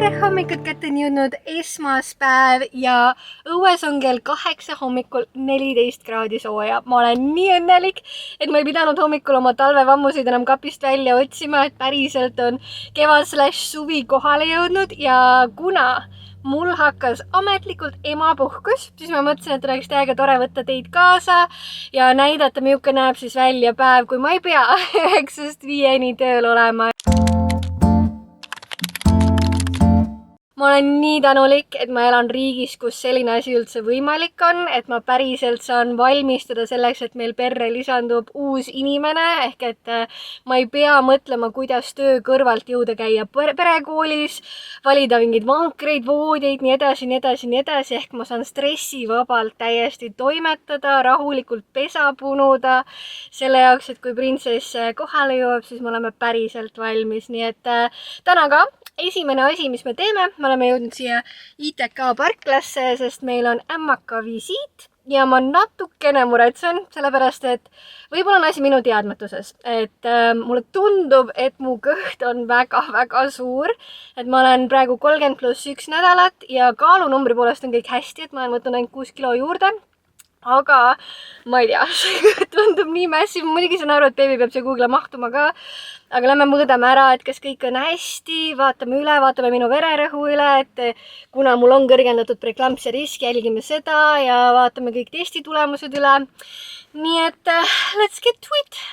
tere hommikut, kätte on jõudnud esmaspäev ja õues on kell 8 hommikul 14 kraadi sooja. Ma olen nii õnnelik, et ma ei pidanud hommikul oma talvevammusid enam kapist välja otsima, et päriselt on kevad/suvi kohale jõudnud ja kuna mul hakkas ametlikult emapuhkus, siis ma mõtlesin, et oleks täiega tore võtta teid kaasa ja näidata, milline näeb siis välja päev, kui ma ei pea 9-5 tööl olema. Ma olen nii tänulik, et ma elan riigis, kus selline asi üldse võimalik on, et ma päriselt saan valmistada selleks, et meil perre lisandub uus inimene, ehk et ma ei pea mõtlema, kuidas töö kõrvalt jõuda käia perekoolis, valida mingeid vankreid, voodeid, nii edasi, ehk ma saan stressivabalt täiesti toimetada, rahulikult pesa punuda, selle jaoks, et kui printsess kohale jõuab, siis me oleme päriselt valmis, nii et täna ka esimene asi, mis me teeme, me oleme jõudnud siia ITK parklasse, sest meil on ämmaka visiit ja ma natukene muretsen, sellepärast et võib-olla on asi minu teadmatuses, et mulle tundub, et mu kõht on väga suur, et ma olen praegu 30+1 nädalat ja kaalunumbri poolest on kõik hästi, et ma olen võtnud ainult 6 kilo juurde. Aga ma ei tea, see tundub nii massiv, muidugi saan aru, et beebi peab siia kuhugile mahtuma ka, aga lähme mõõdame ära, et kas kõik on hästi, vaatame üle, vaatame minu vererõhu üle, et kuna mul on kõrgendatud preeklampsia risk, jälgime seda ja vaatame kõik testitulemused üle. Nii et let's get to it!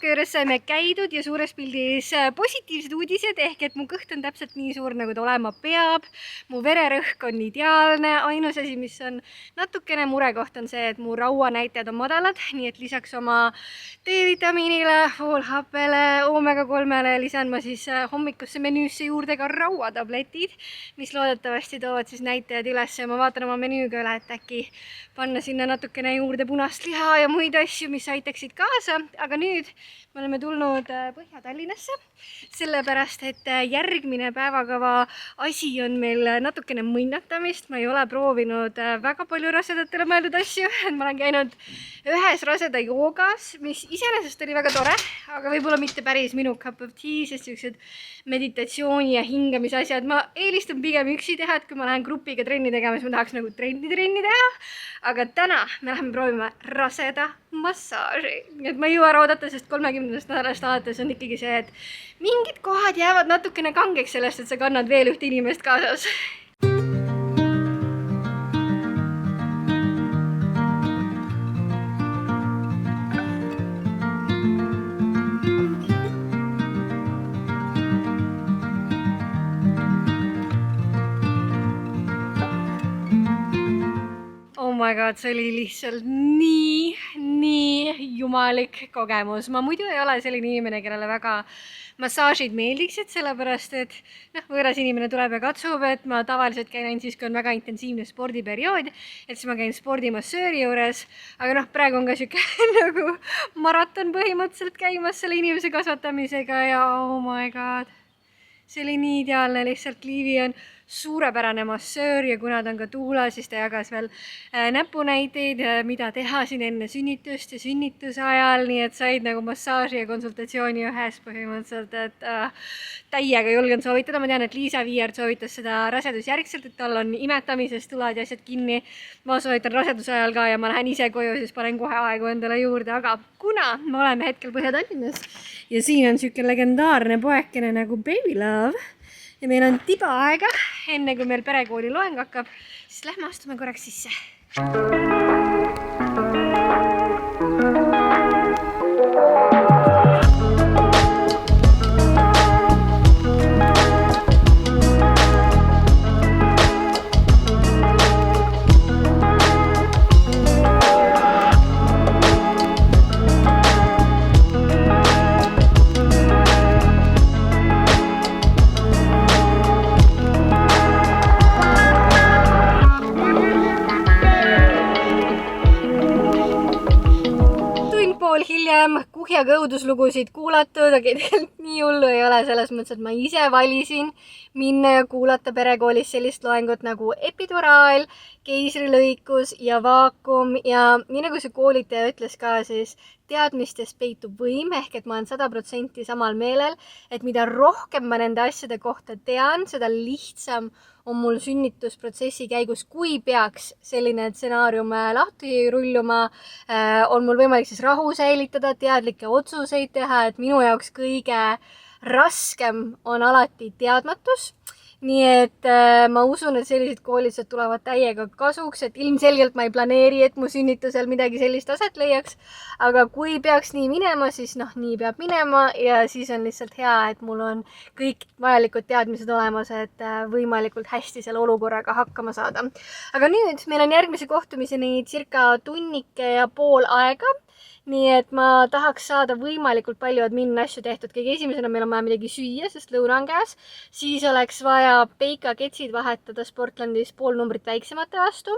Juures saime käidud ja suures pildis positiivsed uudised, ehk et mu kõht on täpselt nii suur, nagu ta olema peab. Mu vererõhk on ideaalne. Ainus asi, mis on natukene murekoht, on see, et mu rauanäitajad on madalad, nii et lisaks oma D-vitamiinile, foolhappele, omega-3-le lisan ma siis hommikusse menüüsse juurde ka rauatabletid, mis loodetavasti toovad siis näitajad üles ja ma vaatan oma menüüga üle, et äkki panna sinna natukene juurde punast liha ja muid asju, mis aitaksid kaasa, aga nüüd me oleme tulnud Põhja-Tallinnasse, sellepärast et järgmine päevakava asi on meil natukene mõnnatamist. Ma ei ole proovinud väga palju rasedatele mõeldud asju, et ma olen käinud ühes raseda joogas, mis iseenesest oli väga tore, aga võib-olla mitte päris minu cup of tea, sest sellised meditatsiooni ja hingamise asjad. Ma eelistan pigem üksi teha, et kui ma lähen grupiga trenni tegema, siis ma tahaks nagu trenni teha, aga täna me läheme proovima raseda massaaži. Et ma ei jõua oodata, sest 30. nädalast alates on ikkagi see, et mingid kohad jäävad natukene kangeks sellest, et sa kannad veel ühte inimest kaasas. Oh my god, see oli lihtsalt nii jumalik kogemus. Ma muidu ei ole selline inimene, kellele väga massaažid meeldiksid, sellepärast et võõras inimene tuleb ja katsub, et ma tavaliselt käin ainult siis, kui on väga intensiivne spordiperiood, et siis ma käin spordimassööri juures, aga praegu on ka siuke nagu maraton põhimõtteliselt käimas selle inimese kasvatamisega ja oh my god, see oli nii ideaalne, lihtsalt Liivi on suurepärane massöör ja kuna ta on ka tuula, siis ta jagas veel näpunäiteid, mida teha siin enne sünnitust ja sünnituse ajal, nii et said nagu massaaži ja konsultatsiooni ühes põhimõtteliselt, et täiega julgen soovitada. Ma tean, et Liisa Viiard soovitas seda rasedusjärgselt, et tal on imetamisest tulad ja asjad kinni. Ma soovitan raseduse ajal ka ja ma lähen ise koju, siis panen kohe aegu endale juurde, aga kuna me oleme hetkel Põhja-Tallinnas ja siin on siuke legendaarne poekene nagu Baby Love, ja meil on tiba aega, enne kui meil perekooli loeng hakkab, siis lähme astume korraks sisse. pool hiljem kuhjaga õuduslugusid kuulatud, aga tegelikult nii hullu ei ole selles mõttes, et ma ise valisin minna ja kuulata perekoolis sellist loengut nagu epiduraal, keisrilõikus ja vaakum ja nii nagu see koolitaja ütles ka, siis teadmistes peitub võim, ehk et ma olen 100% samal meelel, et mida rohkem ma nende asjade kohta tean, seda lihtsam on mul sünnitusprotsessi käigus, kui peaks selline stsenaarium lahti rulluma, on mul võimalik siis rahu säilitada, teadlikke otsuseid teha, et minu jaoks kõige raskem on alati teadmatus. Nii et ma usun, et sellised koolitused tulevad täiega kasuks, et ilmselgelt ma ei planeeri, et mu sünnitusel midagi sellist aset leiaks, aga kui peaks nii minema, siis nii peab minema ja siis on lihtsalt hea, et mul on kõik vajalikud teadmised olemas, et võimalikult hästi selle olukorraga hakkama saada. Aga nüüd meil on järgmise kohtumiseni circa tunnike ja pool aega. Nii et ma tahaks saada võimalikult palju admin asju tehtud. Kõige esimesena meil on vaja midagi süüa, sest lõuna on käes. Siis oleks vaja peikaketsid vahetada Sportlandis pool numbrit väiksemate vastu.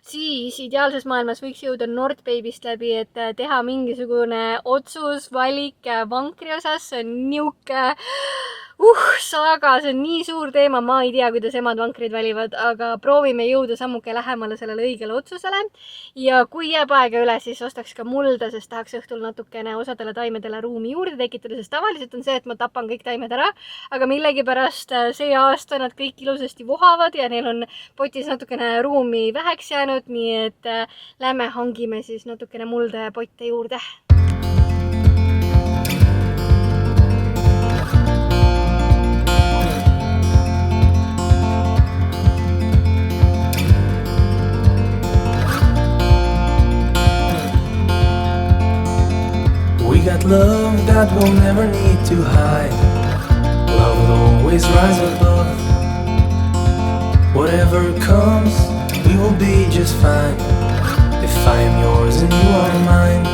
Siis ideaalses maailmas võiks jõuda Nordbabyst läbi, et teha mingisugune otsus, valik vankri osas. See on niuke saaga, see on nii suur teema, ma ei tea, kuidas emad vankrid valivad, aga proovime jõuda sammuke lähemale sellele õigele otsusele. Ja kui jääb aega üle, siis ostaks ka mulda, sest tahaks õhtul natukene osadele taimedele ruumi juurde tekitada, sest tavaliselt on see, et ma tapan kõik taimed ära, aga millegipärast see aasta nad kõik ilusasti vohavad ja neil on potis natukene ruumi väheks jäänud, nii et lähme hangime siis natukene mulda ja potte juurde. Got love that we'll never need to hide. Love will always rise above. Whatever comes, we will be just fine. If I am yours and you are mine,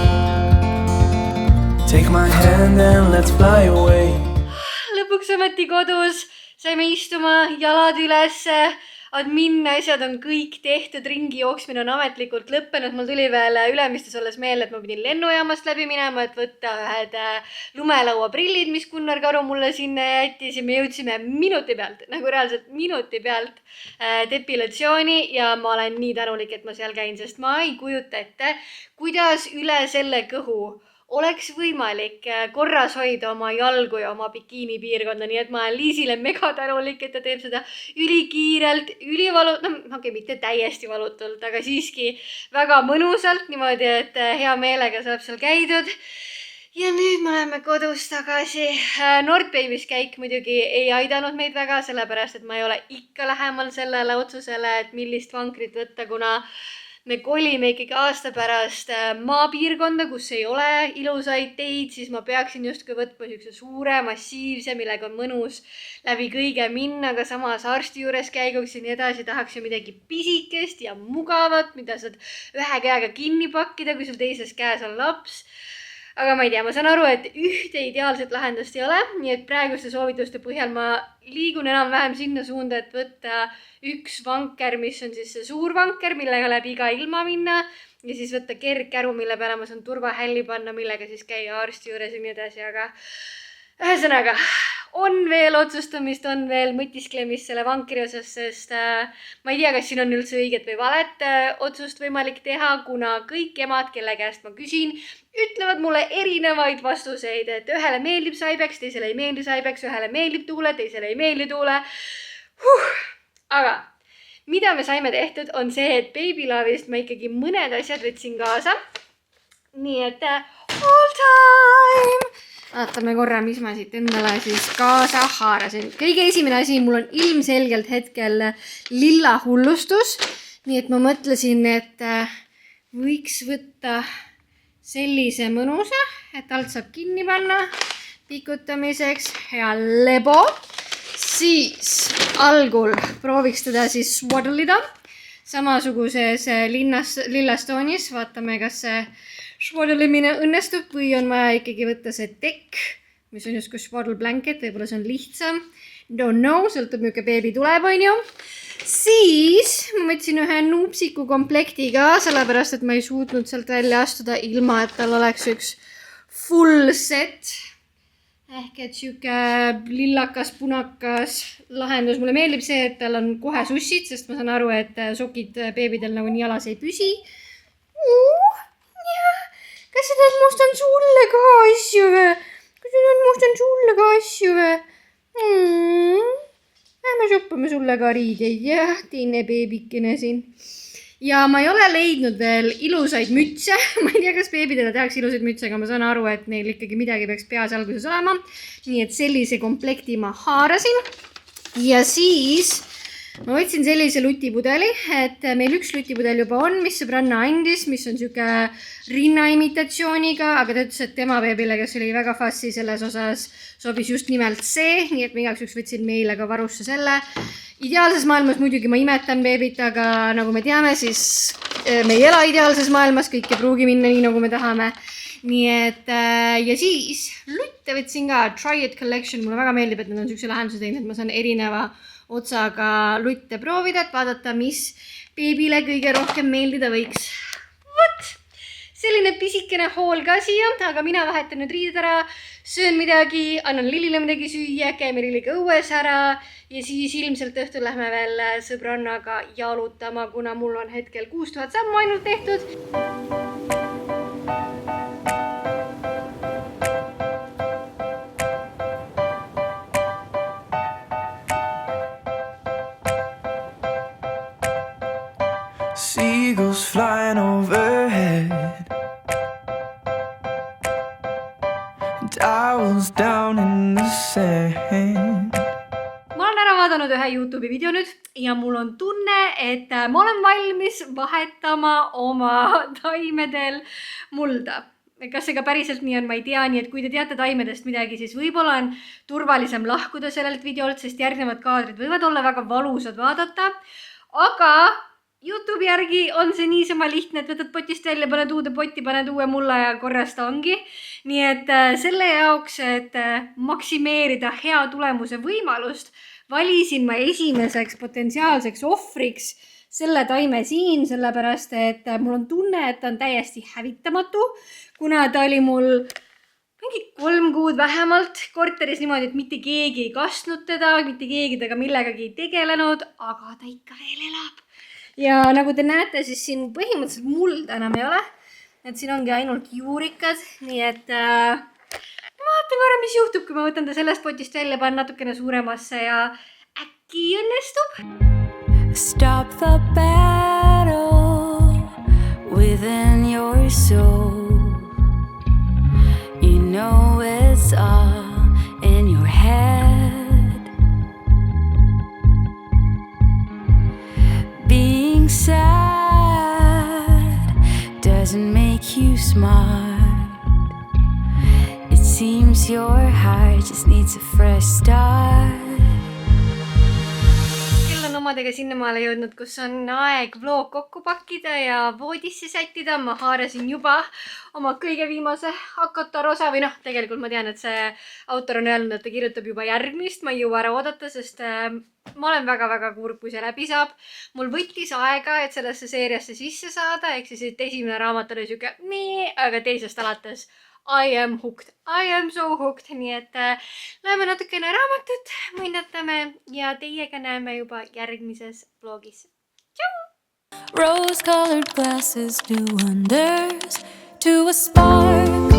take my hand and let's fly away. Lõpuks ometi kodus, saime istuma, jalad ülesse. Admin asjad on kõik tehtud, ringi jooksmine on ametlikult lõppenud. Mul tuli veel Ülemistes olles meelde, et ma pidin lennujaamast läbi minema, et võtta ühed lumelaua prillid, mis Gunnar Karu mulle sinna jättis ja me jõudsime minuti pealt, nagu reaalselt minuti pealt depilatsiooni ja ma olen nii tänulik, et ma seal käin, sest ma ei kujuta ette, kuidas üle selle kõhu oleks võimalik korras hoida oma jalgu ja oma bikiini piirkonda, nii et ma olen Liisile mega tänulik, et ta teeb seda ülikiirelt, mitte täiesti valutult, aga siiski väga mõnusalt, niimoodi, et hea meelega saab seal käidud. Ja nüüd me oleme kodus tagasi. Nordbabys käik muidugi ei aidanud meid väga, sellepärast, et ma ei ole ikka lähemal sellele otsusele, et millist vankrit võtta, kuna me kolime ikkagi aasta pärast maapiirkonda, kus ei ole ilusaid teid, siis ma peaksin justkui võtma niisuguse suure, massiivse, millega on mõnus läbi kõige minna, aga samas arsti juures käiguks ja nii edasi tahaks ju midagi pisikest ja mugavat, mida saad ühe käega kinni pakkida, kui sul teises käes on laps. Aga ma ei tea, ma saan aru, et ühte ideaalset lahendust ei ole, nii et praeguste soovituste põhjal ma liigun enam-vähem sinna suunda, et võtta üks vanker, mis on siis see suur vanker, millega läbi iga ilma minna ja siis võtta kergkäru, mille peale ma saan turvahälli panna, millega siis käia arsti juures ja nii edasi, aga ühesõnaga, on veel otsustamist, on veel mõtisklemist selle vankri osas, sest ma ei tea, kas siin on üldse õiget või valet otsust võimalik teha, kuna kõik emad, kelle käest ma küsin, ütlevad mulle erinevaid vastuseid, et ühele meeldib saibeks, teisele ei meeldi saibeks, ühele meeldib tuule, teisele ei meeldi tuule. Aga mida me saime tehtud on see, et Babylove'ist ma ikkagi mõned asjad võtsin kaasa. Nii et all time! Vaatame korra, mis ma siit endale siis kaasa haarasin. Kõige esimene asi, mul on ilmselgelt hetkel lilla hullustus. Nii et ma mõtlesin, et võiks võtta sellise mõnusa, et alt saab kinni panna pikutamiseks, hea lebo. Siis algul prooviks teda siis swaddle'ida samasuguses lillastoonis. Vaatame, kas see swaddle'imine õnnestub või on vaja ikkagi võtta see tekk, mis on justkui swaddle blanket, võib-olla see on lihtsam. Don't know, sõltub milline beebi tuleb, on ju. Siis ma võtsin ühe nuupsiku komplektiga, sellepärast, et ma ei suutnud sealt välja astuda ilma, et tal oleks üks full set. Ehk et siuke lillakas, punakas lahendus. Mulle meeldib see, et tal on kohe sussid, sest ma saan aru, et sokid beebidel nagu nii jalas ei püsi. Kas sa tahad mustan sulle ka asju või? Kas sa tahad mustan sulle ka asju või? Lähme shoppame sulle ka riideid ja teine beebikene siin. Ja ma ei ole leidnud veel ilusaid mütse. Ma ei tea, kas beebidele tehakse ilusaid mütse, aga ma saan aru, et neil ikkagi midagi peaks peas alguses olema. Nii et sellise komplekti ma haarasin. Ja siis ma võtsin sellise lutipudeli, et meil üks lutipudel juba on, mis sõbranna andis, mis on siuke rinnaimitatsiooniga, aga ta ütles, et tema beebile, kes oli väga fassi selles osas, sobis just nimelt see, nii et ma igaks juhuks võtsin meile ka varusse selle. Ideaalses maailmas muidugi ma imetan beebit, aga nagu me teame, siis me ei ela ideaalses maailmas, kõik ei pruugi minna nii, nagu me tahame. Nii et, ja siis lutte võtsin ka Try It Collection, mulle väga meeldib, et nad on siukse lahenduse teinud, et ma saan erineva otsaga lutte proovida, et vaadata, mis beebile kõige rohkem meeldida võiks. Vot! Selline pisikene hool ka siia, aga mina vahetan nüüd riided ära, söön midagi, annan Lillile midagi süüa, käime Lilliga õues ära ja siis ilmselt õhtul lähme veel sõbrannaga jalutama, kuna mul on hetkel 6000 sammu ainult tehtud. Seagulls flying overhead, owls down in the sand. Ma olen ära vaadanud ühe YouTube'i video nüüd ja mul on tunne, et ma olen valmis vahetama oma taimedel mulda. Kas see ka päriselt nii on, ma ei tea, nii et kui te teate taimedest midagi, siis võib-olla on turvalisem lahkuda sellelt videolt, sest järgnevad kaadrid võivad olla väga valusad vaadata, aga YouTube'i järgi on see niisama lihtne, et võtad potist välja, paned uude potti, paned uue mulla ja korrast ongi. Nii et selle jaoks, et maksimeerida hea tulemuse võimalust, valisin ma esimeseks potentsiaalseks ohvriks selle taime siin, sellepärast et mul on tunne, et ta on täiesti hävitamatu, kuna ta oli mul mingi 3 kuud vähemalt korteris niimoodi, et mitte keegi ei kastnud teda, mitte keegi temaga millegagi ei tegelenud, aga ta ikka veel elab. Ja nagu te näete, siis siin põhimõtteliselt mulda enam ei ole. Et siin ongi ainult juurikad, nii et vaatan korra, mis juhtub, kui ma võtan ta sellest potist välja, panen natukene suuremasse ja äkki õnnestub. Stop the battle within your soul. You know it's all in your head. Being sad doesn't make you smart. It seems your heart just needs a fresh start. Küll on omadega sinnamaale jõudnud, kus on aeg vlog kokku pakkida ja voodisse sättida. Ma haarasin juba oma kõige viimase Akatar-osa või noh, tegelikult ma tean, et see autor on öelnud, et ta kirjutab juba järgmist. Ma ei jõua ära oodata, sest ma olen väga-väga kurb, kui see läbi saab. Mul võttis aega, et sellesse seeriasse sisse saada, ehk siis, et esimene raamat oli siuke aga teisest alates I am hooked. I am so hooked. Nii et läheme natukene raamatut, mõndatame ja teiega näeme juba järgmises vlogis. Tšau! Rose-colored glasses do wonders to a spark